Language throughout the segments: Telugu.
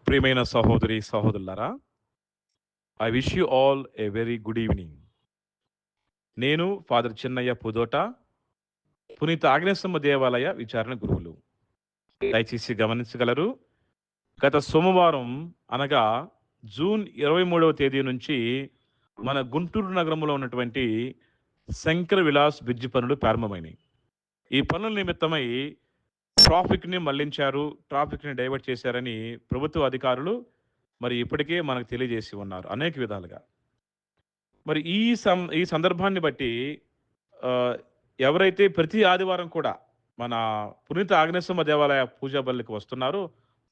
ప్రియమైన సహోదరి సహోదరులారా, I wish you all a very good evening. నేను ఫాదర్ చిన్నయ్య పుదోట, పునీత ఆగ్నేయస్వామి దేవాలయ విచారణ గురువులు. దయచేసి గమనించగలరు, గత సోమవారం అనగా జూన్ 23వ తేదీ నుంచి మన గుంటూరు నగరంలో ఉన్నటువంటి శంకర విలాస్ బ్రిడ్జి పనులు ప్రారంభమైనాయి. ఈ పనుల నిమిత్తమై ట్రాఫిక్ని మళ్లించారు, ట్రాఫిక్ని డైవర్ట్ చేశారని ప్రభుత్వ అధికారులు మరి ఇప్పటికే మనకు తెలియజేసి ఉన్నారు అనేక విధాలుగా. మరి ఈ సందర్భాన్ని బట్టి ఆహ్, ఎవరైతే ప్రతి ఆదివారం కూడా మన పునీత ఆగ్నేయస్వామి దేవాలయ పూజా బలులకి వస్తున్నారో,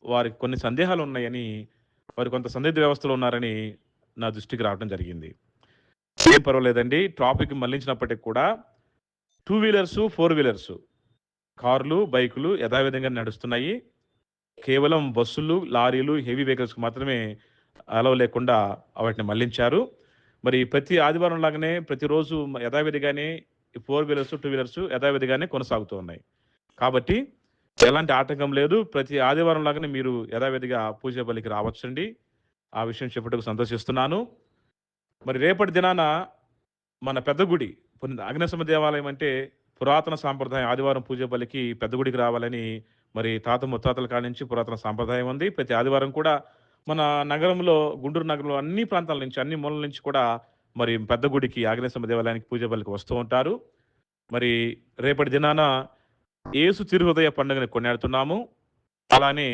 వారికి కొన్ని సందేహాలున్నాయని, వారు కొంత సందిగ్ధ వ్యవస్థలో ఉన్నారని నా దృష్టికి రావడం జరిగింది. ఏం పర్వాలేదండి. ట్రాఫిక్ మళ్లించినప్పటికి కూడా 2 వీలర్సు, 4 వీలర్సు, కార్లు, బైకులు యథావిధంగా నడుస్తున్నాయి. కేవలం బస్సులు, లారీలు, హెవీ వెహికల్స్‌కి మాత్రమే అలౌ లేకుండా వాటిని మళ్లించారు. మరి ప్రతి ఆదివారం లాగానే ప్రతిరోజు యథావిధిగానే ఈ 4 వీలర్స్, 2 వీలర్స్ యథావిధిగానే కొనసాగుతూ ఉన్నాయి. కాబట్టి ఎలాంటి ఆటంకం లేదు. ప్రతి ఆదివారం లాగానే మీరు యథావిధిగా పూజా బలికి రావచ్చండి. ఆ విషయం చెప్పుటకు సంతోషిస్తున్నాను. మరి రేపటి దినాన మన పెద్ద గుడి పునీత ఆగ్నేయస్వామి దేవాలయం అంటే పురాతన సాంప్రదాయం. ఆదివారం పూజా బలికి పెద్ద గుడికి రావాలని మరి తాత ముత్తాతల కాడి నుంచి పురాతన సాంప్రదాయం ఉంది. ప్రతి ఆదివారం కూడా మన నగరంలో, గుంటూరు నగరంలో అన్ని ప్రాంతాల నుంచి, అన్ని మూలల నుంచి కూడా మరి పెద్ద గుడికి ఆగ్నేయస్వామి దేవాలయానికి పూజా బలికి వస్తూ ఉంటారు. మరి రేపటి దినాన యేసు తిరుహృదయ పండుగని కొనియాడుతున్నాము. అలానే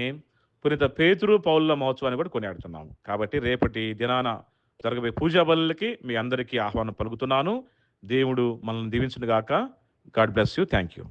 పునీత పేతురు, పౌలుల మహోత్సవాన్ని కూడా కొనియాడుతున్నాము. కాబట్టి రేపటి దినాన జరగబోయే పూజా బలులకి మీ అందరికీ ఆహ్వానం పలుకుతున్నాను. దేవుడు మనల్ని దీవించును గాక. God bless you. Thank you.